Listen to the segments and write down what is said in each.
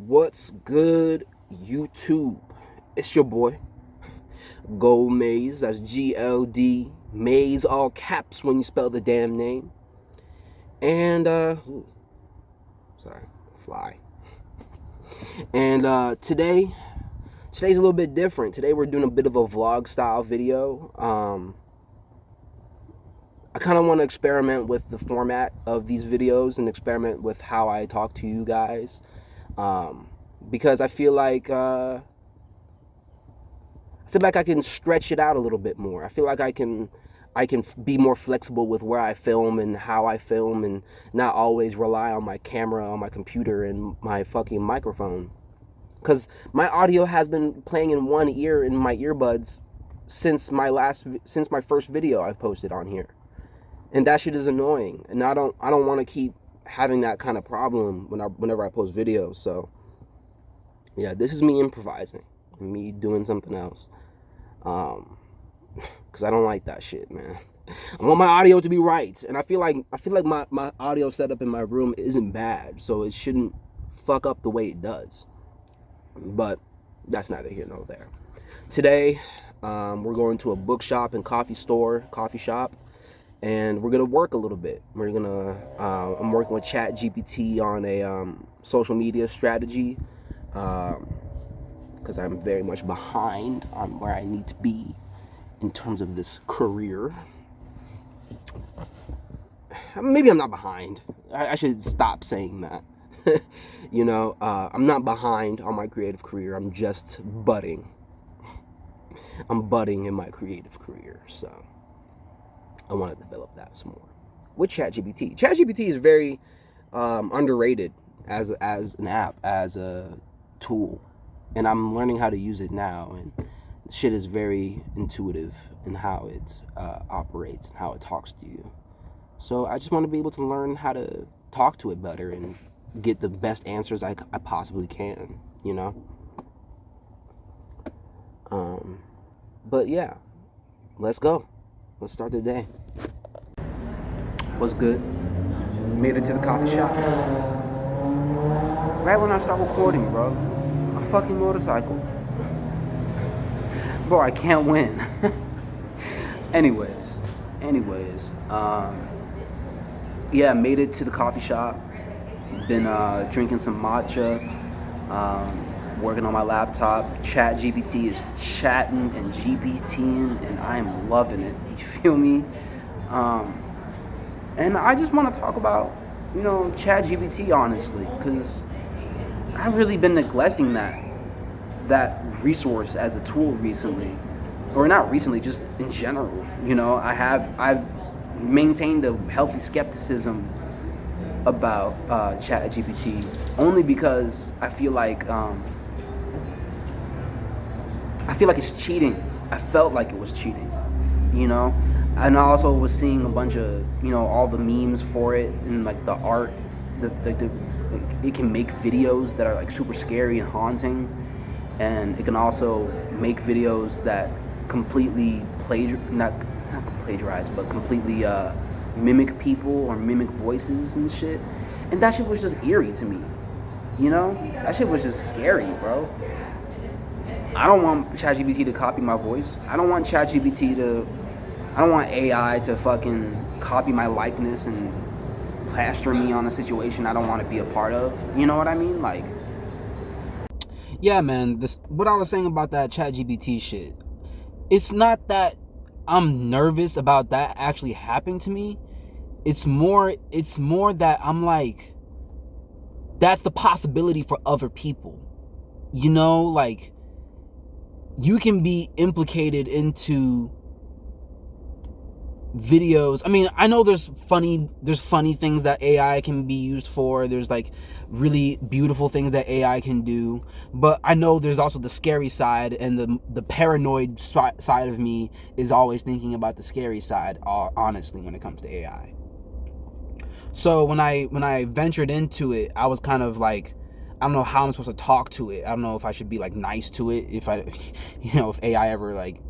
What's good, YouTube? It's your boy, GLDMAZE. That's GLDMAZE, all caps when you spell the damn name. And, fly. And today's a little bit different. Today we're doing a bit of a vlog style video. I kind of want to experiment with the format of these videos and experiment with how I talk to you guys. Because I feel like I can stretch it out a little bit more. I feel like I can be more flexible with where I film and how I film, and not always rely on my camera, on my computer, and my fucking microphone. Because my audio has been playing in one ear in my earbuds since my first video I posted on here, and that shit is annoying. And I don't want to keep having that kind of problem whenever I post videos. So yeah, this is me improvising, me doing something else, because I don't like that shit, man. I want my audio to be right, and I feel like my audio setup in my room isn't bad, so it shouldn't fuck up the way it does. But that's neither here nor there. Today, we're going to a bookshop and coffee shop, and we're gonna work a little bit. I'm working with ChatGPT on a social media strategy, because I'm very much behind on where I need to be in terms of this career. Maybe I'm not behind. I should stop saying that. I'm not behind on my creative career. I'm just budding. I'm budding in my creative career, so I want to develop that some more with ChatGPT. ChatGPT is very underrated as an app, as a tool, and I'm learning how to use it now. And shit is very intuitive in how it operates and how it talks to you. So I just want to be able to learn how to talk to it better and get the best answers I possibly can, But yeah, let's go. Let's start the day. What's good? Made it to the coffee shop. Right when I start recording, bro. A fucking motorcycle. Bro, I can't win. Anyways. Yeah, made it to the coffee shop. Been drinking some matcha, working on my laptop. ChatGPT is chatting and GPTing, and I am loving it. You feel me? And I just want to talk about, ChatGPT, honestly, because I've really been neglecting that resource as a tool recently, or not recently, just in general. I've maintained a healthy skepticism about ChatGPT, only because I feel like it's cheating. I felt like it was cheating, and I also was seeing a bunch of all the memes for it, and like the art, it can make videos that are like super scary and haunting, and it can also make videos that completely not plagiarize, but completely mimic people or mimic voices and shit. And that shit was just eerie to me. That shit was just scary, bro. I don't want ChatGPT to copy my voice. I don't want AI to fucking copy my likeness and plaster me on a situation I don't want to be a part of. You know what I mean? Like, yeah, man, what I was saying about that ChatGPT shit, it's not that I'm nervous about that actually happening to me. It's more that I'm like, that's the possibility for other people. Like, you can be implicated into videos. I mean, I know there's funny things that AI can be used for. There's like really beautiful things that AI can do, but I know there's also the scary side, and the paranoid side of me is always thinking about the scary side, honestly, when it comes to AI. So when I ventured into it, I was kind of like, I don't know how I'm supposed to talk to it. I don't know if I should be like nice to it, if AI ever like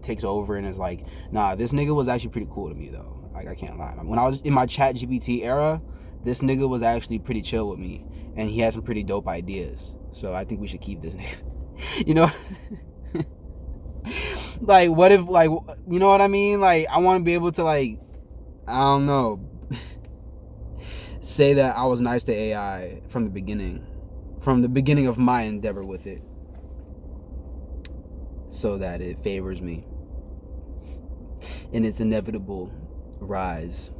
takes over and is like, nah, this nigga was actually pretty cool to me though. Like, I can't lie. When I was in my ChatGPT era, this nigga was actually pretty chill with me, and he has some pretty dope ideas. So I think we should keep this nigga. You know, like what if, like, you know what I mean? Like I want to be able to, like, I don't know, say that I was nice to AI from the beginning of my endeavor with it, so that it favors me in its inevitable rise.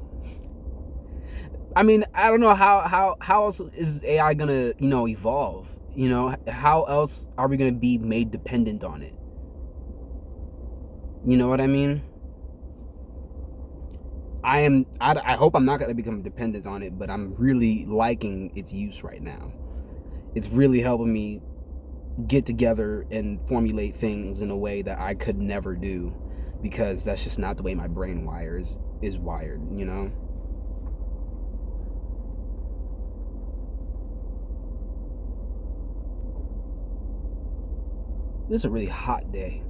I mean, I don't know how else is AI gonna, you know, evolve? You know, how else are we gonna be made dependent on it? You know what I mean? I hope I'm not gonna become dependent on it, but I'm really liking its use right now. It's really helping me get together and formulate things in a way that I could never do, because that's just not the way my brain is wired, you know? This is a really hot day.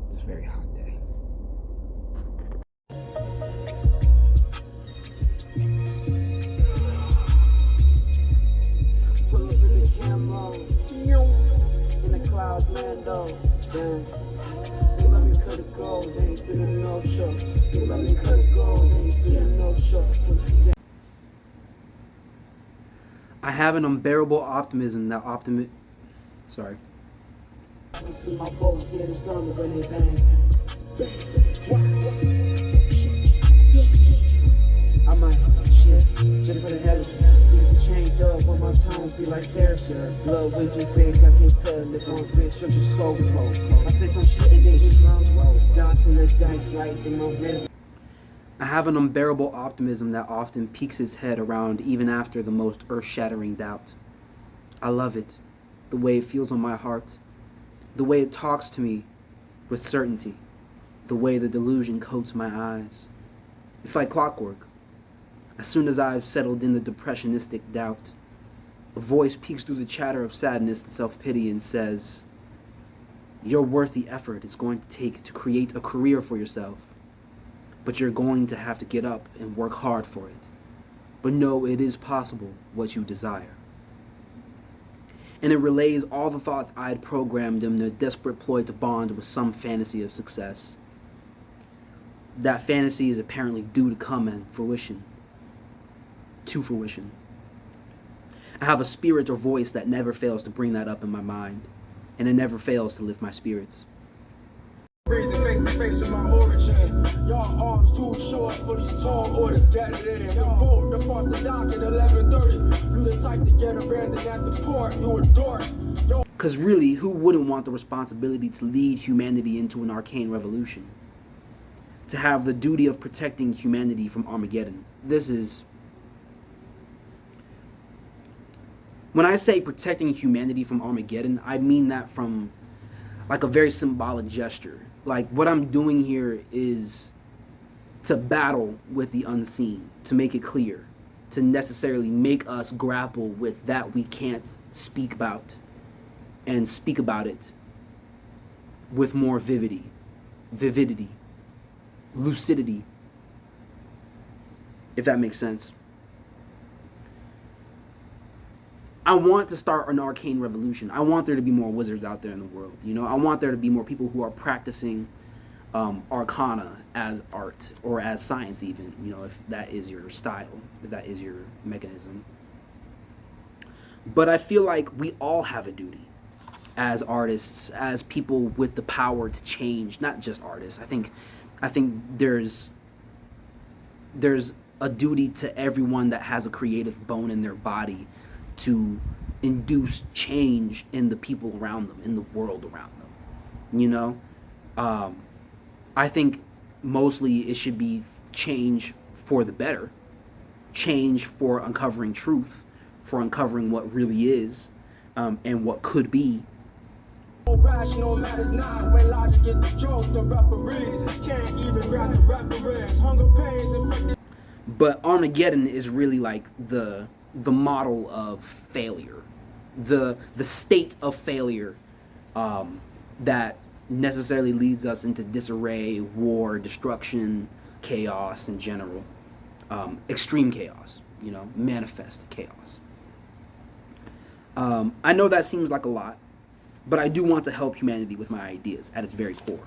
It's a very hot day. Pull up in the camo, in the clouds, Lando. Damn. They let me cut it gold, they ain't been a no show. They let me cut it gold, they ain't been a no show. I have an unbearable optimism that Sorry. I see my folks get it started when they bang. I might shit just for the hell of it. Change up when my tones be like Sarah. Love way too fake, I can't tell if I'm rich or just slow. I say some shit and they just run. Dodging the dice right in my wrist. I have an unbearable optimism that often peeks its head around even after the most earth-shattering doubt. I love it, the way it feels on my heart, the way it talks to me with certainty, the way the delusion coats my eyes. It's like clockwork. As soon as I've settled in the depressionistic doubt, a voice peeks through the chatter of sadness and self-pity and says, "You're worth the effort it's going to take to create a career for yourself. But you're going to have to get up and work hard for it. But know it is possible what you desire." And it relays all the thoughts I had programmed in a desperate ploy to bond with some fantasy of success. That fantasy is apparently due to come to fruition. I have a spirit or voice that never fails to bring that up in my mind, and it never fails to lift my spirits. Breezing face to face with my origin. Y'all arms too short for these tall orders. Get it in. The boat departs the dock at 11:30. You the type to get abandoned at the port. You a dork. Because really, who wouldn't want the responsibility to lead humanity into an arcane revolution? To have the duty of protecting humanity from Armageddon. When I say protecting humanity from Armageddon, I mean that from like a very symbolic gesture. Like what I'm doing here is to battle with the unseen, to make it clear, to necessarily make us grapple with that we can't speak about, and speak about it with more vividity, lucidity, if that makes sense. I want to start an arcane revolution. I want there to be more wizards out there in the world. You know, I want there to be more people who are practicing arcana as art or as science, even. You know, if that is your style, if that is your mechanism. But I feel like we all have a duty as artists, as people with the power to change. Not just artists. I think there's a duty to everyone that has a creative bone in their body to induce change in the people around them, in the world around them. You know, I think mostly it should be change for the better, change for uncovering truth, for uncovering what really is, and what could be. Rational matters not when logic is the joke. The referees can't even grab the referees. Hunger pains inflicted. But Armageddon is really like the model of failure, the state of failure that necessarily leads us into disarray, war, destruction, chaos in general, extreme chaos. manifest chaos. I know that seems like a lot, but I do want to help humanity with my ideas at its very core.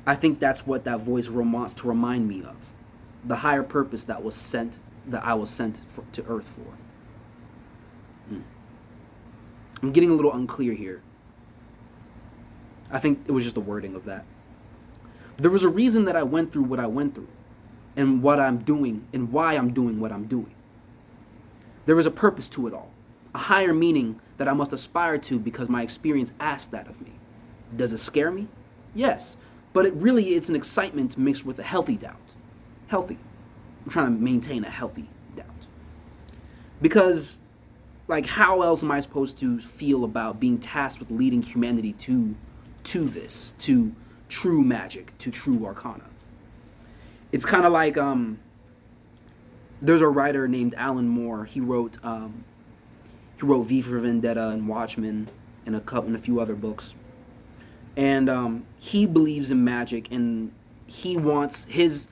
I think that's what that voice wants to remind me of, the higher purpose that I was sent to Earth for. I'm getting a little unclear here. I think it was just the wording of that. There was a reason that I went through what I went through, and what I'm doing, and why I'm doing what I'm doing. There is a purpose to it all, a higher meaning that I must aspire to because my experience asked that of me. Does it scare me? Yes, but it's an excitement mixed with a healthy doubt. Healthy. I'm trying to maintain a healthy doubt. Because, like, how else am I supposed to feel about being tasked with leading humanity to true magic, to true arcana? It's kind of like, there's a writer named Alan Moore. He wrote V for Vendetta and Watchmen and a few other books. And he believes in magic, and he wants his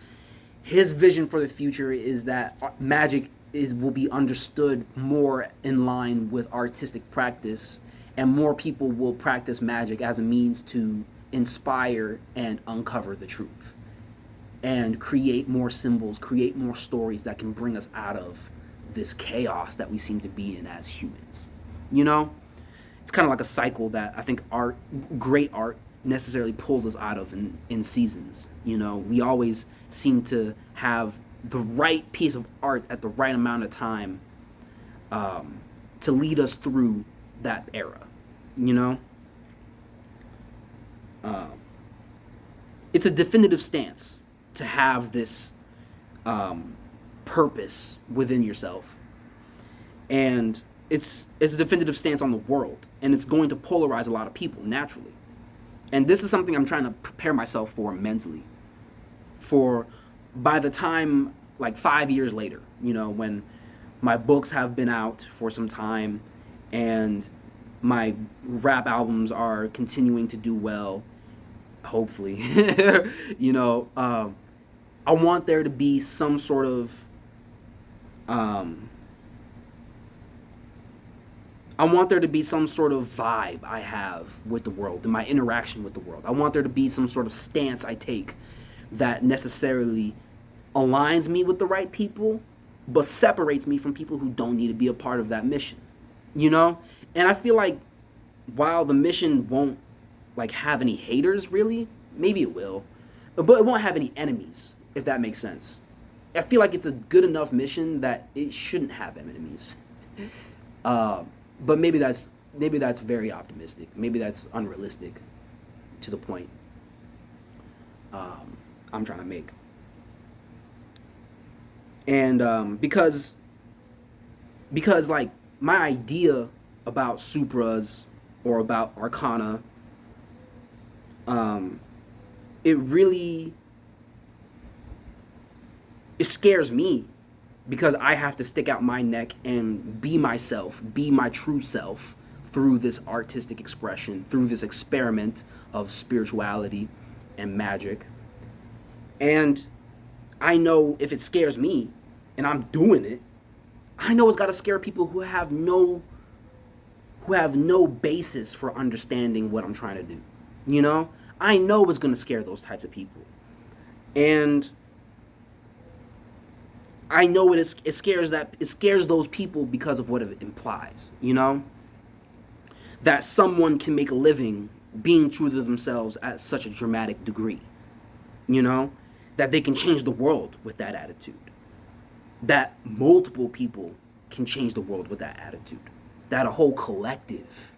vision for the future is that magic will be understood more in line with artistic practice, and more people will practice magic as a means to inspire and uncover the truth, and create more symbols, create more stories that can bring us out of this chaos that we seem to be in as humans. It's kind of like a cycle that I think great art necessarily pulls us out of in seasons. We always seem to have the right piece of art at the right amount of time to lead us through that era. It's a definitive stance to have this purpose within yourself, and it's a definitive stance on the world, and it's going to polarize a lot of people naturally. And this is something I'm trying to prepare myself for mentally, for by the time, like 5 years later, when my books have been out for some time and my rap albums are continuing to do well, hopefully. I want there to be some sort of vibe I have with the world, in my interaction with the world. I want there to be some sort of stance I take that necessarily aligns me with the right people, but separates me from people who don't need to be a part of that mission. And I feel like while the mission won't have any haters, really, maybe it will, but it won't have any enemies, if that makes sense. I feel like it's a good enough mission that it shouldn't have enemies. But maybe that's very optimistic. Maybe that's unrealistic to the point I'm trying to make. And because like my idea about supras or about arcana, it scares me, because I have to stick out my neck and be myself, be my true self through this artistic expression, through this experiment of spirituality and magic. And I know if it scares me and I'm doing it, I know it's got to scare people who have no basis for understanding what I'm trying to do. I know it's going to scare those types of people. And I know it scares those people because of what it implies, that someone can make a living being true to themselves at such a dramatic degree, that they can change the world with that attitude, that multiple people can change the world with that attitude, that a whole collective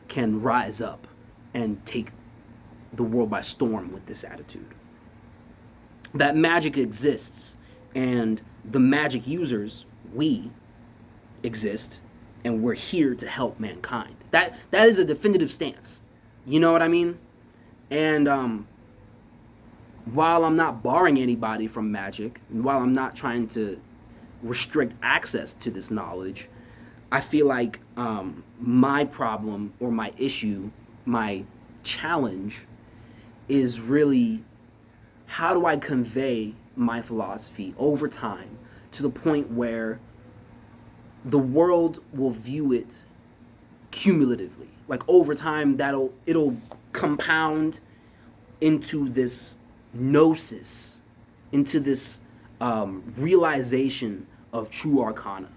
can rise up and take the world by storm with this attitude, that magic exists, and the magic users, we exist, and we're here to help mankind. That is a definitive stance. You know what I mean? And while I'm not barring anybody from magic, and while I'm not trying to restrict access to this knowledge, I feel like my problem or my issue, my challenge, is really, how do I convey my philosophy over time to the point where the world will view it cumulatively. Like over time, it'll compound into this gnosis, into this realization of true arcana.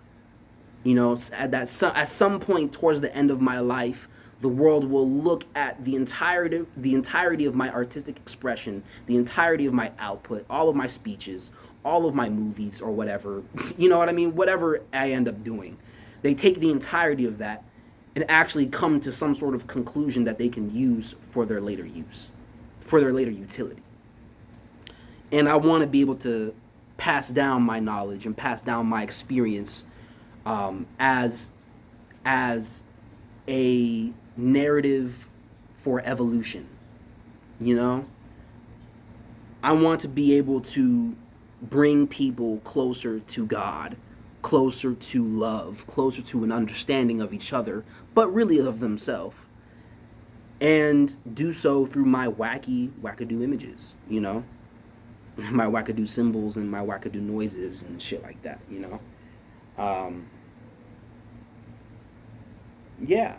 You know, at some point towards the end of my life, the world will look at the entirety of my artistic expression, the entirety of my output, all of my speeches, all of my movies or whatever. You know what I mean? Whatever I end up doing, they take the entirety of that and actually come to some sort of conclusion that they can use for their later use, for their later utility. And I want to be able to pass down my knowledge and pass down my experience as a narrative for evolution. You know, I want to be able to bring people closer to God, closer to love, closer to an understanding of each other, but really of themselves, and do so through my wackadoo images, you know, my wackadoo symbols and my wackadoo noises and shit like that, you know. Yeah.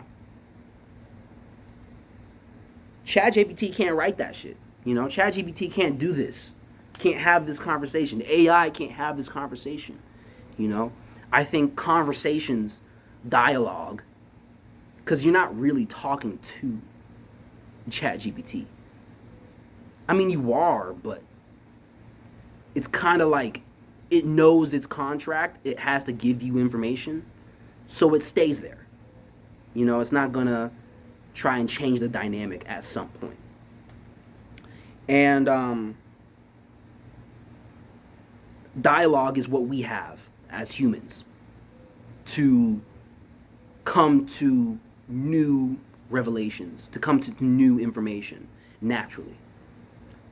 ChatGPT can't write that shit. You know, ChatGPT can't do this. Can't have this conversation. AI can't have this conversation. You know, I think conversations, dialogue, because you're not really talking to ChatGPT. I mean, you are, but it's kind of like it knows its contract. It has to give you information, so it stays there. You know, it's not gonna try and change the dynamic at some point. And dialogue is what we have as humans to come to new revelations, to come to new information naturally,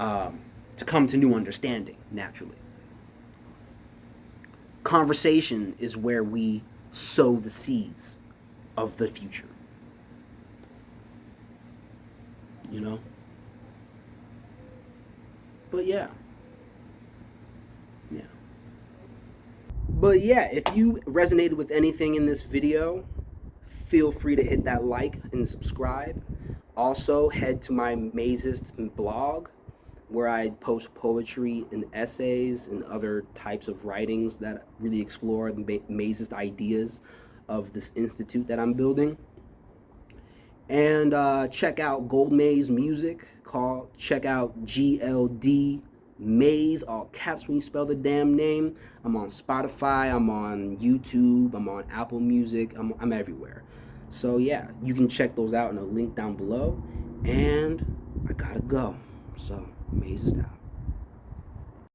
to come to new understanding naturally. Conversation is where we sow the seeds of the future. You know? But yeah. Yeah. But yeah, if you resonated with anything in this video, feel free to hit that like and subscribe. Also, head to my #MAZIST blog, where I post poetry and essays and other types of writings that really explore the #MAZIST ideas of this institute that I'm building. And check out GLDMAZE music. Check out GLDMAZE, all caps when you spell the damn name. I'm on Spotify, I'm on YouTube, I'm on Apple Music, I'm everywhere. So yeah, you can check those out in a link down below. And I gotta go. So, #MAZIST out.